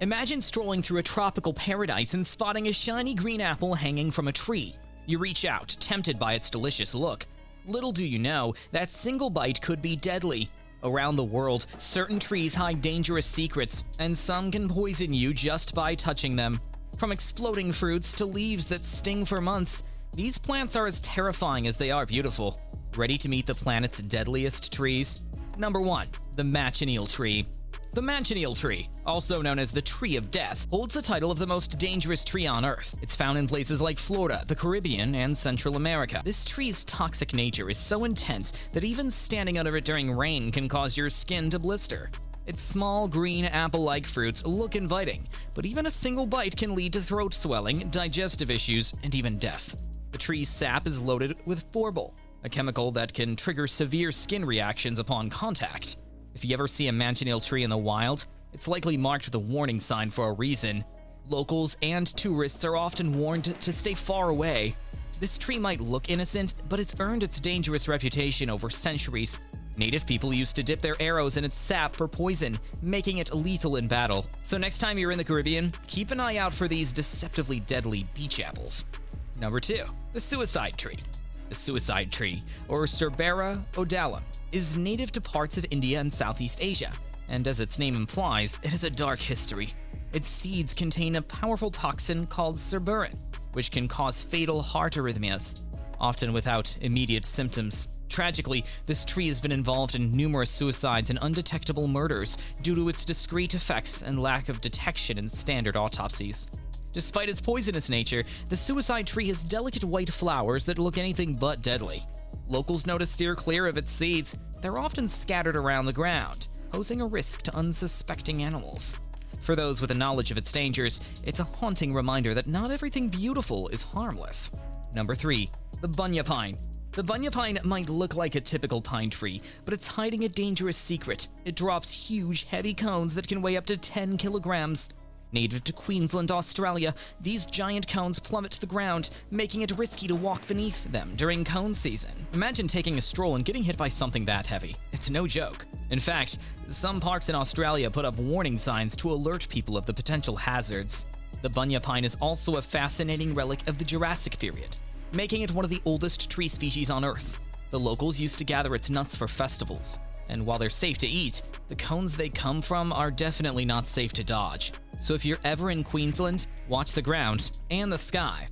Imagine strolling through a tropical paradise and spotting a shiny green apple hanging from a tree. You reach out, tempted by its delicious look. Little do you know, that single bite could be deadly. Around the world, certain trees hide dangerous secrets, and some can poison you just by touching them. From exploding fruits to leaves that sting for months, these plants are as terrifying as they are beautiful. Ready to meet the planet's deadliest trees? Number 1. The Manchineel Tree. The Manchineel Tree, also known as the Tree of Death, holds the title of the most dangerous tree on Earth. It's found in places like Florida, the Caribbean, and Central America. This tree's toxic nature is so intense that even standing under it during rain can cause your skin to blister. Its small, green, apple-like fruits look inviting, but even a single bite can lead to throat swelling, digestive issues, and even death. The tree's sap is loaded with phorbol, a chemical that can trigger severe skin reactions upon contact. If you ever see a Manchineel tree in the wild, it's likely marked with a warning sign for a reason. Locals and tourists are often warned to stay far away. This tree might look innocent, but it's earned its dangerous reputation over centuries. Native people used to dip their arrows in its sap for poison, making it lethal in battle. So next time you're in the Caribbean, keep an eye out for these deceptively deadly beach apples. Number 2. The Suicide Tree. The suicide tree, or Cerbera odalum, is native to parts of India and Southeast Asia, and as its name implies, it has a dark history. Its seeds contain a powerful toxin called cerberin, which can cause fatal heart arrhythmias, often without immediate symptoms. Tragically, this tree has been involved in numerous suicides and undetectable murders due to its discreet effects and lack of detection in standard autopsies. Despite its poisonous nature, the suicide tree has delicate white flowers that look anything but deadly. Locals know to steer clear of its seeds. They're often scattered around the ground, posing a risk to unsuspecting animals. For those with a knowledge of its dangers, it's a haunting reminder that not everything beautiful is harmless. Number 3. The Bunya Pine. The Bunya Pine might look like a typical pine tree, but it's hiding a dangerous secret. It drops huge, heavy cones that can weigh up to 10 kilograms. Native to Queensland, Australia, these giant cones plummet to the ground, making it risky to walk beneath them during cone season. Imagine taking a stroll and getting hit by something that heavy. It's no joke. In fact, some parks in Australia put up warning signs to alert people of the potential hazards. The Bunya Pine is also a fascinating relic of the Jurassic period, making it one of the oldest tree species on Earth. The locals used to gather its nuts for festivals, and while they're safe to eat, the cones they come from are definitely not safe to dodge. So if you're ever in Queensland, watch the ground and the sky.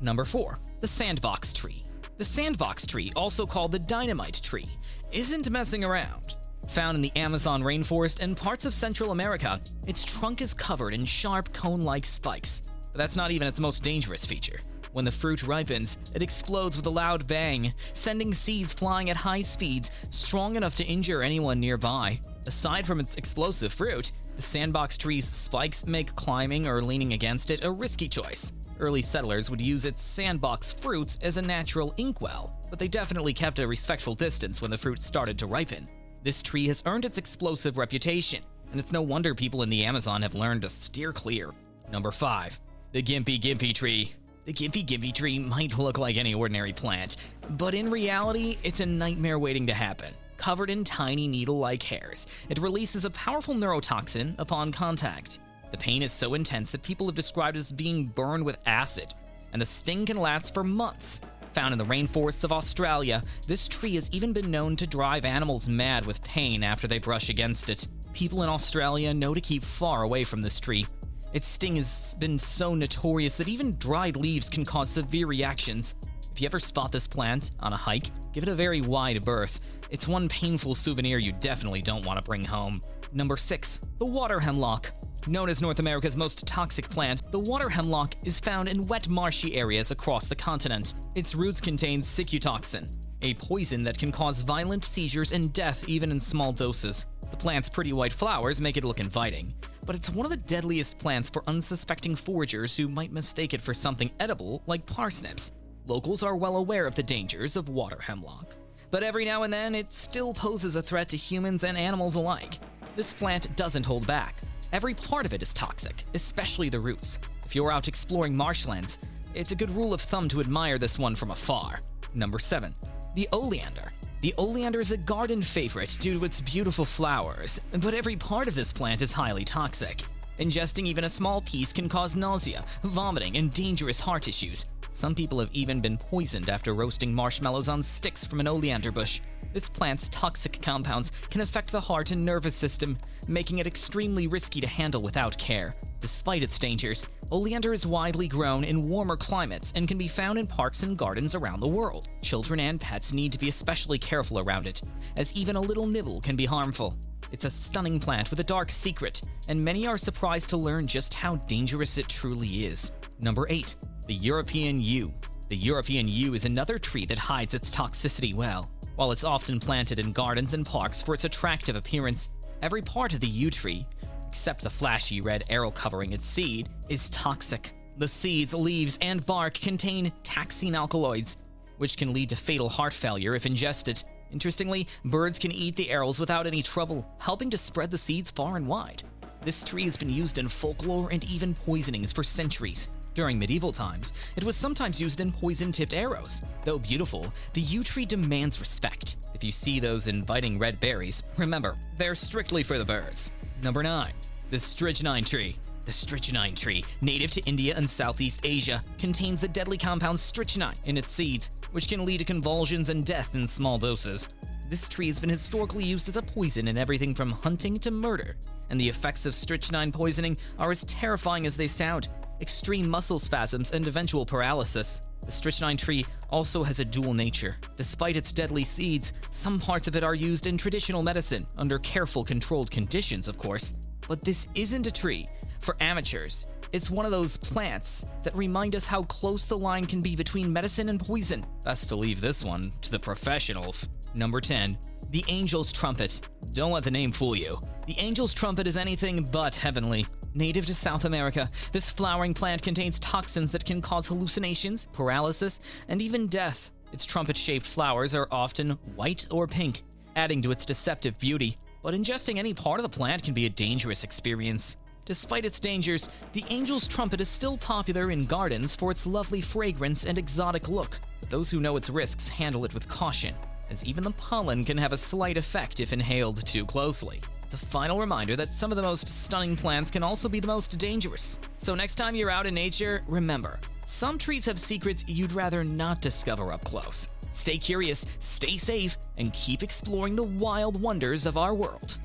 Number 4. The Sandbox Tree. The Sandbox Tree, also called the Dynamite Tree, isn't messing around. Found in the Amazon rainforest and parts of Central America, its trunk is covered in sharp cone-like spikes. But that's not even its most dangerous feature. When the fruit ripens, it explodes with a loud bang, sending seeds flying at high speeds, strong enough to injure anyone nearby. Aside from its explosive fruit, the sandbox tree's spikes make climbing or leaning against it a risky choice. Early settlers would use its sandbox fruits as a natural inkwell, but they definitely kept a respectful distance when the fruit started to ripen. This tree has earned its explosive reputation, and it's no wonder people in the Amazon have learned to steer clear. Number 5. The Gympie Gympie Tree. The Gympie Gympie Tree might look like any ordinary plant, but in reality, it's a nightmare waiting to happen. Covered in tiny needle-like hairs, it releases a powerful neurotoxin upon contact. The pain is so intense that people have described it as being burned with acid, and the sting can last for months. Found in the rainforests of Australia, this tree has even been known to drive animals mad with pain after they brush against it. People in Australia know to keep far away from this tree. Its sting has been so notorious that even dried leaves can cause severe reactions. If you ever spot this plant on a hike, give it a very wide berth. It's one painful souvenir you definitely don't want to bring home. Number 6. The Water Hemlock. Known as North America's most toxic plant, the water hemlock is found in wet, marshy areas across the continent. Its roots contain cicutoxin, a poison that can cause violent seizures and death even in small doses. The plant's pretty white flowers make it look inviting, but it's one of the deadliest plants for unsuspecting foragers who might mistake it for something edible like parsnips. Locals are well aware of the dangers of water hemlock, but every now and then it still poses a threat to humans and animals alike. This plant doesn't hold back. Every part of it is toxic, especially the roots. If you're out exploring marshlands, it's a good rule of thumb to admire this one from afar. Number 7. The Oleander. The oleander is a garden favorite due to its beautiful flowers, but every part of this plant is highly toxic. Ingesting even a small piece can cause nausea, vomiting, and dangerous heart issues. Some people have even been poisoned after roasting marshmallows on sticks from an oleander bush. This plant's toxic compounds can affect the heart and nervous system, making it extremely risky to handle without care. Despite its dangers, oleander is widely grown in warmer climates and can be found in parks and gardens around the world. Children and pets need to be especially careful around it, as even a little nibble can be harmful. It's a stunning plant with a dark secret, and many are surprised to learn just how dangerous it truly is. Number 8. The European Yew. The European yew is another tree that hides its toxicity well. While it's often planted in gardens and parks for its attractive appearance, every part of the yew tree, except the flashy red arrow covering its seed, is toxic. The seeds, leaves, and bark contain taxine alkaloids, which can lead to fatal heart failure if ingested. Interestingly, birds can eat the arrows without any trouble, helping to spread the seeds far and wide. This tree has been used in folklore and even poisonings for centuries. During medieval times, it was sometimes used in poison-tipped arrows. Though beautiful, the yew tree demands respect. If you see those inviting red berries, remember, they're strictly for the birds. Number 9. The strychnine tree. The strychnine tree, native to India and Southeast Asia, contains the deadly compound strychnine in its seeds, which can lead to convulsions and death in small doses. This tree has been historically used as a poison in everything from hunting to murder, and the effects of strychnine poisoning are as terrifying as they sound: extreme muscle spasms and eventual paralysis. The strychnine tree also has a dual nature. Despite its deadly seeds, some parts of it are used in traditional medicine, under careful controlled conditions, of course. But this isn't a tree for amateurs. It's one of those plants that remind us how close the line can be between medicine and poison. Best to leave this one to the professionals. Number 10. The Angel's Trumpet. Don't let the name fool you. The Angel's Trumpet is anything but heavenly. Native to South America, this flowering plant contains toxins that can cause hallucinations, paralysis, and even death. Its trumpet-shaped flowers are often white or pink, adding to its deceptive beauty. But ingesting any part of the plant can be a dangerous experience. Despite its dangers, the Angel's Trumpet is still popular in gardens for its lovely fragrance and exotic look. Those who know its risks handle it with caution, as even the pollen can have a slight effect if inhaled too closely. It's a final reminder that some of the most stunning plants can also be the most dangerous. So next time you're out in nature, remember, some trees have secrets you'd rather not discover up close. Stay curious, stay safe, and keep exploring the wild wonders of our world.